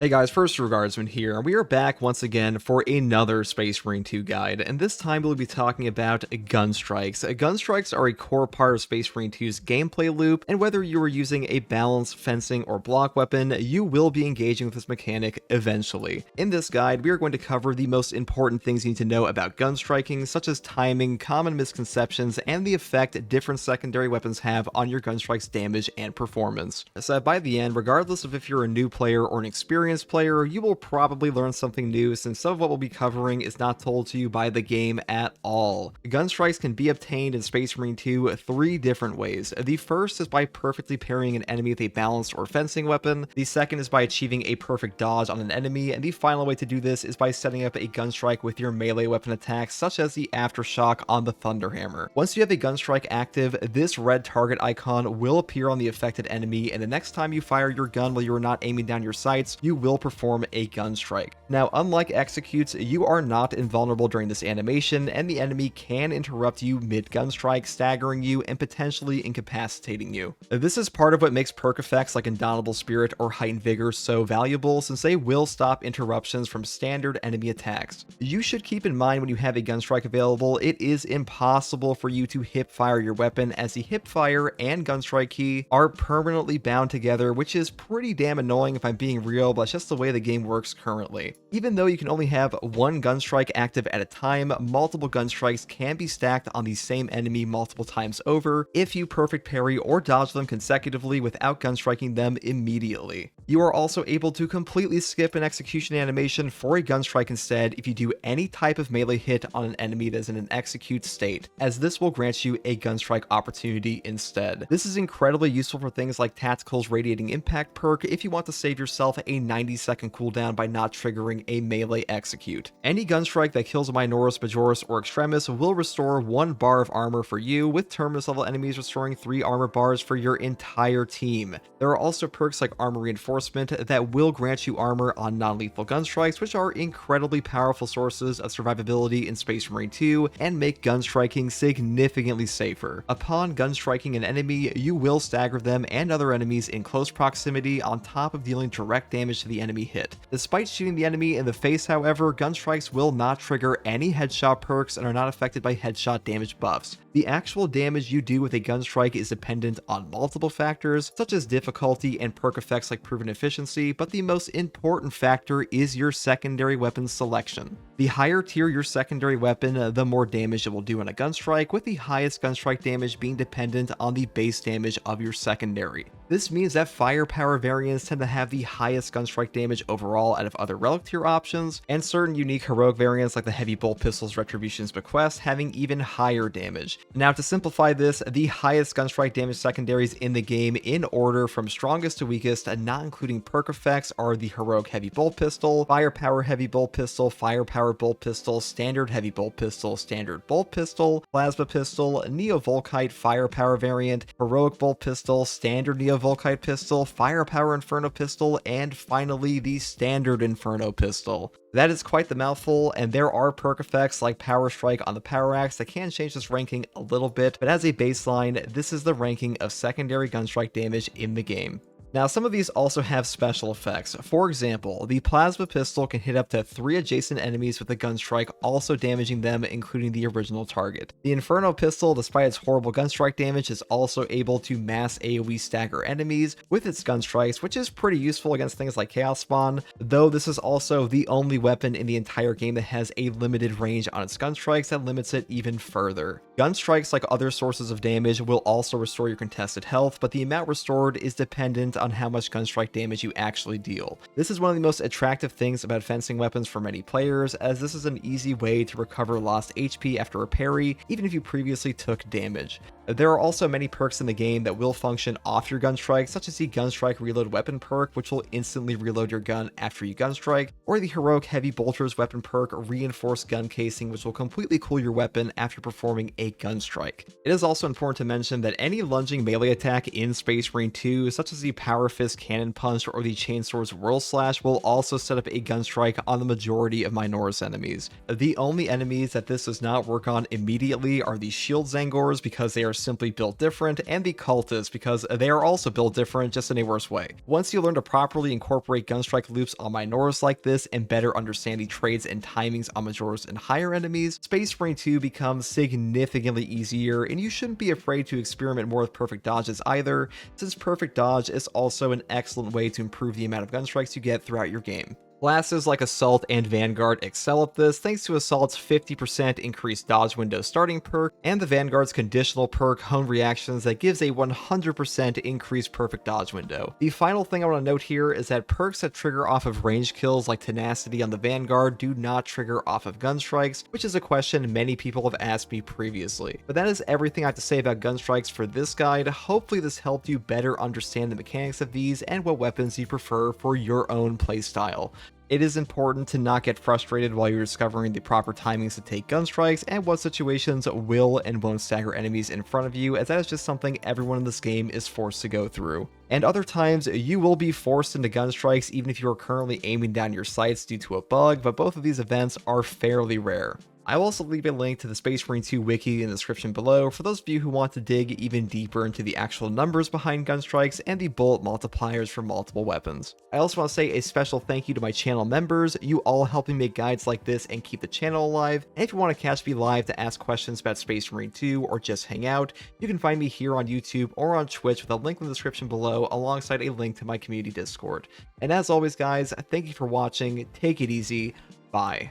Hey guys, First Regardsman here, and we are back once again for another Space Marine 2 guide, and this time we'll be talking about Gunstrikes. Gunstrikes are a core part of Space Marine 2's gameplay loop, and whether you are using a balanced, fencing, or block weapon, you will be engaging with this mechanic eventually. In this guide, we are going to cover the most important things you need to know about gunstriking, such as timing, common misconceptions, and the effect different secondary weapons have on your gunstrike's damage and performance. So by the end, regardless of if you're a new player or an experienced player, you will probably learn something new, since some of what we'll be covering is not told to you by the game at all. Gunstrikes can be obtained in Space Marine 2 three different ways. The first is by perfectly parrying an enemy with a balanced or fencing weapon. The second is by achieving a perfect dodge on an enemy, and the final way to do this is by setting up a gunstrike with your melee weapon attacks, such as the aftershock on the Thunderhammer. Once you have a gunstrike active, this red target icon will appear on the affected enemy, and the next time you fire your gun while you are not aiming down your sights, you will perform a gunstrike. Now, unlike executes, you are not invulnerable during this animation, and the enemy can interrupt you mid-gunstrike, staggering you and potentially incapacitating you. This is part of what makes perk effects like Indomitable Spirit or Heightened Vigor so valuable, since they will stop interruptions from standard enemy attacks. You should keep in mind when you have a gunstrike available, it is impossible for you to hip fire your weapon, as the hip fire and gunstrike key are permanently bound together, which is pretty damn annoying if I'm being real, but it's just the way the game works currently. Even though you can only have one gunstrike active at a time, multiple gunstrikes can be stacked on the same enemy multiple times over if you perfect parry or dodge them consecutively without gunstriking them immediately. You are also able to completely skip an execution animation for a gunstrike instead if you do any type of melee hit on an enemy that is in an execute state, as this will grant you a gunstrike opportunity instead. This is incredibly useful for things like Tactical's Radiating Impact perk if you want to save yourself a 90-second cooldown by not triggering a melee execute. Any gunstrike that kills a Minoris, Majoris, or Extremis will restore 1 bar of armor for you, with Terminus level enemies restoring 3 armor bars for your entire team. There are also perks like Armor Reinforcement that will grant you armor on non-lethal gunstrikes, which are incredibly powerful sources of survivability in Space Marine 2 and make gunstriking significantly safer. Upon gunstriking an enemy, you will stagger them and other enemies in close proximity on top of dealing direct damage to the enemy hit. Despite shooting the enemy in the face, however, gunstrikes will not trigger any headshot perks and are not affected by headshot damage buffs. The actual damage you do with a gunstrike is dependent on multiple factors, such as difficulty and perk effects like proven efficiency, but the most important factor is your secondary weapon selection. The higher tier your secondary weapon, the more damage it will do on a gunstrike, with the highest gunstrike damage being dependent on the base damage of your secondary. This means that firepower variants tend to have the highest gunstrike damage overall out of other relic tier options, and certain unique heroic variants like the heavy bolt pistol's Retribution's Bequest having even higher damage. Now, to simplify this, the highest gunstrike damage secondaries in the game in order from strongest to weakest, and not including perk effects, are the heroic heavy bolt pistol, firepower heavy bolt pistol, firepower bolt pistol, standard heavy bolt pistol, standard bolt pistol, plasma pistol, Neo-Volkite firepower variant, heroic bolt pistol, standard Neo-Volkite pistol, firepower inferno pistol, and finally the standard inferno pistol. That is quite the mouthful, and there are perk effects like Power Strike on the Power Axe that can change this ranking a little bit, but as a baseline, this is the ranking of secondary gunstrike damage in the game. Now, some of these also have special effects. For example, the plasma pistol can hit up to 3 adjacent enemies with a gunstrike, also damaging them, including the original target. The Inferno pistol, despite its horrible gunstrike damage, is also able to mass AoE stagger enemies with its gunstrikes, which is pretty useful against things like Chaos Spawn, though this is also the only weapon in the entire game that has a limited range on its gunstrikes that limits it even further. Gunstrikes, like other sources of damage, will also restore your contested health, but the amount restored is dependent on how much gunstrike damage you actually deal. This is one of the most attractive things about fencing weapons for many players, as this is an easy way to recover lost HP after a parry, even if you previously took damage. There are also many perks in the game that will function off your gunstrike, such as the Gunstrike Reload Weapon perk, which will instantly reload your gun after you gunstrike, or the Heroic Heavy Bolter's Weapon perk, Reinforced Gun Casing, which will completely cool your weapon after performing a gunstrike. It is also important to mention that any lunging melee attack in Space Marine 2, such as the Power Power Fist Cannon Punch or the Chainsword's Whirl Slash will also set up a Gunstrike on the majority of my Norse enemies. The only enemies that this does not work on immediately are the Shield Zangors because they are simply built different, and the Cultists because they are also built different, just in a worse way. Once you learn to properly incorporate Gunstrike loops on my Norse like this and better understand the trades and timings on Majora's and higher enemies, Space Marine 2 becomes significantly easier, and you shouldn't be afraid to experiment more with perfect dodges either, since perfect dodge is also an excellent way to improve the amount of Gunstrikes you get throughout your game. Classes like Assault and Vanguard excel at this thanks to Assault's 50% increased dodge window starting perk, and the Vanguard's conditional perk Hone Reactions that gives a 100% increased perfect dodge window. The final thing I want to note here is that perks that trigger off of range kills like Tenacity on the Vanguard do not trigger off of Gunstrikes, which is a question many people have asked me previously. But that is everything I have to say about Gunstrikes for this guide. Hopefully this helped you better understand the mechanics of these and what weapons you prefer for your own playstyle. It is important to not get frustrated while you're discovering the proper timings to take Gunstrikes and what situations will and won't stagger enemies in front of you, as that is just something everyone in this game is forced to go through. And other times, you will be forced into Gunstrikes even if you are currently aiming down your sights due to a bug, but both of these events are fairly rare. I will also leave a link to the Space Marine 2 wiki in the description below for those of you who want to dig even deeper into the actual numbers behind Gunstrikes and the bullet multipliers for multiple weapons. I also want to say a special thank you to my channel members. You all help me make guides like this and keep the channel alive. And if you want to catch me live to ask questions about Space Marine 2 or just hang out, you can find me here on YouTube or on Twitch with a link in the description below alongside a link to my community Discord. And as always guys, thank you for watching, take it easy, bye.